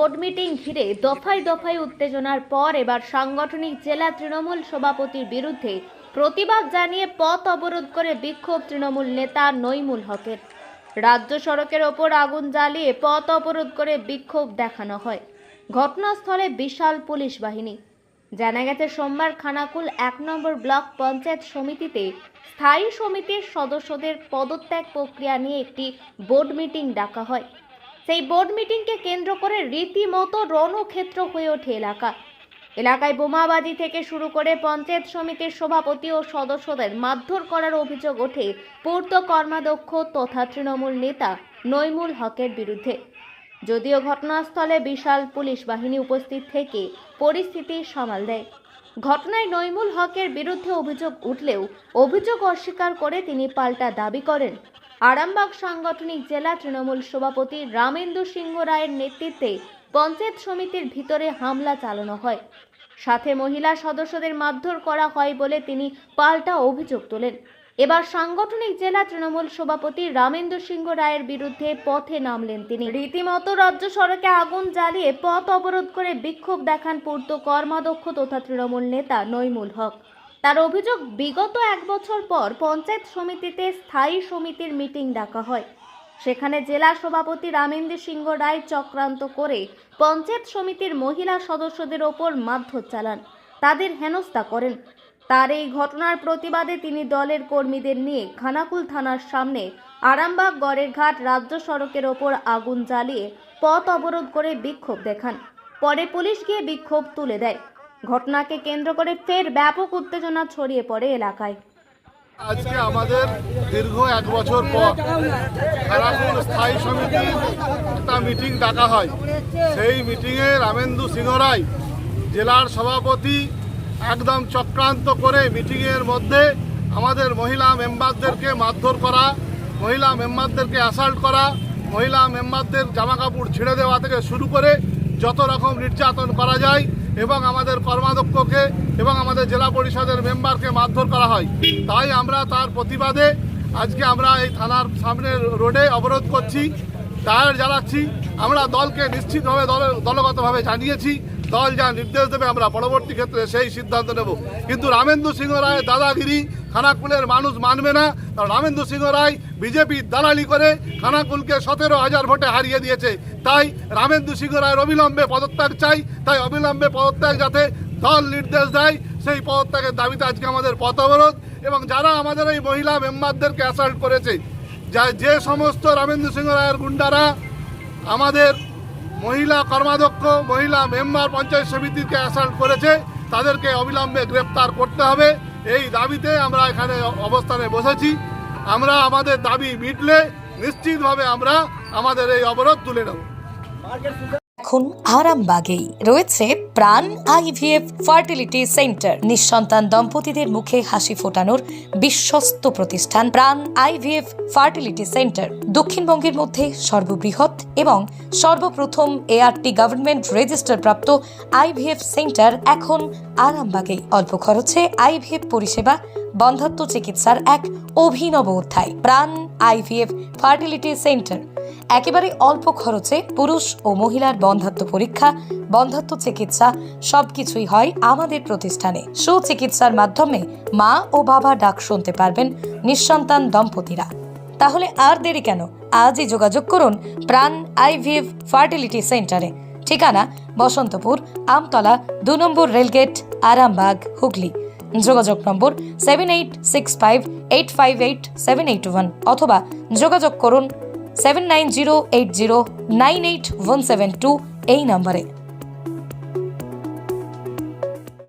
Board meeting ঘিরে দফায় দফায় উত্তেজনার পর এবার সাংগঠনিক জেলা তৃণমূল সভাপতির বিরুদ্ধে প্রতিবাদ জানিয়ে পথ অবরোধ করে বিক্ষোভ তৃণমূল নেতা নইমুল হকের। রাজ্য সড়কের ওপর আগুন জ্বালিয়ে পথ অবরোধ করে বিক্ষোভ দেখানো হয়। ঘটনাস্থলে বিশাল পুলিশ বাহিনী। জানা গেছে সোমবার খানাকুল ১ নম্বর ব্লক পঞ্চায়েত সমিতিতে স্থায়ী সমিতির সদস্যদের পদত্যাগ প্রক্রিয়া নিয়ে একটি বোর্ড মিটিং ডাকা হয়। সেই বোর্ড মিটিংকে কেন্দ্র করে রীতিমতো রণক্ষেত্র হয়ে ওঠে এলাকায় বোমাবাজি থেকে শুরু করে পঞ্চায়েত সমিতির সভাপতি ও সদস্যদের মারধর করার অভিযোগ ওঠে পূর্ত কর্মাধ্যক্ষ তথা তৃণমূল নেতা নইমুল হকের বিরুদ্ধে। যদিও ঘটনাস্থলে বিশাল পুলিশ বাহিনী উপস্থিত থেকে পরিস্থিতি সামাল দেয়। ঘটনায় নইমুল হকের বিরুদ্ধে অভিযোগ উঠলেও অভিযোগ অস্বীকার করে তিনি পাল্টা দাবি করেন আরামবাগ সাংগঠনিক জেলা তৃণমূল সভাপতি রামেন্দু সিংহ রায়ের নেতৃত্বে পঞ্চায়েত সমিতির ভিতরে হামলা চালানো হয়, সাথে মহিলা সদস্যদের মারধর করা হয় বলে তিনি পাল্টা অভিযোগ তোলেন। এবার সাংগঠনিক জেলা তৃণমূল সভাপতি রামেন্দু সিংহ রায়ের বিরুদ্ধে পথে নামলেন তিনি। রীতিমতো রাজ্য সড়কে আগুন জ্বালিয়ে পথ অবরোধ করে বিক্ষোভ দেখান পূর্ত কর্মাধ্যক্ষ তথা তৃণমূল নেতা নইমুল হক। তার অভিযোগ, বিগত 1 বছর পর পঞ্চায়েত সমিতিতে স্থায়ী সমিতির মিটিং ডাকা হয়। সেখানে জেলা সভাপতি রামেন্দু সিংহ রায় চক্রান্ত করে পঞ্চায়েত সমিতির মহিলা সদস্যদের ওপর মারধর চালান, তাদের হেনস্থা করেন। তার এই ঘটনার প্রতিবাদে তিনি দলের কর্মীদের নিয়ে খানাকুল থানার সামনে আরামবাগ গড়েরঘাট রাজ্য সড়কের ওপর আগুন জ্বালিয়ে পথ অবরোধ করে বিক্ষোভ দেখান। পরে পুলিশ গিয়ে বিক্ষোভ তুলে দেয়। ঘটনাকে কেন্দ্র করে ফের ব্যাপক উত্তেজনা ছড়িয়ে পড়ে এলাকায়। আজকে আমাদের দীর্ঘ 1 বছর পর খানাকুল স্থায়ী সমিতির একটা মিটিং ডাকা হয়। সেই মিটিংয়ে রামেন্দু সিংহ রায় জেলার সভাপতি একদম চক্রান্ত করে মিটিংয়ের মধ্যে আমাদের মহিলা মেম্বারদেরকে মারধর করা, মহিলা মেম্বারদেরকে অ্যাসাল্ট করা, মহিলা মেম্বারদের জামা কাপড় ছিঁড়ে দেওয়া থেকে শুরু করে যত রকম নির্যাতন করা যায় এবং আমাদের কর্মাধ্যক্ষকে এবং আমাদের জেলা পরিষদের মেম্বারকে মারধর করা হয়। তাই আমরা তার প্রতিবাদে আজকে আমরা এই থানার সামনের রোডে অবরোধ করছি, টায়ার জ্বালাচ্ছি। আমরা দলকে নিশ্চিতভাবে দলগতভাবে জানিয়েছি, দল যা নির্দেশ দেবে আমরা পরবর্তী ক্ষেত্রে সেই সিদ্ধান্ত নেব। কিন্তু রামেন্দু সিংহ রায় দাদাগিরি খানাকুলের মানুষ মানবে না। কারণ রামেন্দু সিংহ রায় বিজেপির দালালি করে খানাকুলকে 17,000 ভোটে হারিয়ে দিয়েছে। তাই রামেন্দু সিংহ রায়ের অবিলম্বে পদত্যাগ চাই। তাই অবিলম্বে পদত্যাগ যাতে দল নির্দেশ দেয়, সেই পদত্যাগের দাবিতে আজকে আমাদের পথ অবরোধ। এবং যারা আমাদের এই মহিলা মেম্বারদেরকে অ্যাসাল্ট করেছে, যে সমস্ত রামেন্দু সিংহ রায়ের গুন্ডারা আমাদের মহিলা কর্মাধ্যক্ষ, মহিলা মেম্বার পঞ্চায়েত সমিতিকে অ্যাসাল্ট করেছে, তাদেরকে অবিলম্বে গ্রেপ্তার করতে হবে। এই দাবিতে আমরা এখানে অবস্থানে বসেছি। আমরা আমাদের দাবি মিটলে নিশ্চিতভাবে আমরা আমাদের এই অবরোধ তুলে নেব। এখন আরামবাগেই রয়েছে প্রাণ আইভিএফ ফার্টিলিটি সেন্টার। নিঃসন্তান দম্পতিদের মুখে হাসি ফোটানোর বিশ্বস্ত প্রতিষ্ঠান প্রাণ আইভিএফ ফার্টিলিটি সেন্টার দক্ষিণবঙ্গের মধ্যে সর্ববৃহৎ এবং সর্বপ্রথম এআরটি গভর্নমেন্ট রেজিস্টার প্রাপ্ত আইভিএফ সেন্টার এখন আরামবাগেই। অল্প খরচে আইভিএফ পরিষেবা, বন্ধ্যাত্ব চিকিৎসার এক অভিনব অধ্যায়। প্রাণ আইভিএফ ফার্টিলিটি সেন্টার একেবারে অল্প খরচে পুরুষ ও মহিলার বন্ধ্যাত্ব পরীক্ষা, বন্ধ্যাত্ব চিকিৎসা সবকিছুই হয় আমাদের প্রতিষ্ঠানে। সুচিকিৎসার মাধ্যমে মা ও বাবা ডাক শুনতে পারবেন নিঃসন্তান দম্পতিরা। তাহলে আর দেরি কেন? আজই যোগাযোগ করুন প্রাণ আইভিএফ ফার্টিলিটি সেন্টারে। ঠিকানা বসন্তপুর, আমতলা, 2 নম্বর রেলগেট, আরামবাগ, হুগলি। যোগাযোগ নম্বর 7865858781 অথবা যোগাযোগ করুন 7908098172 এই নম্বরে।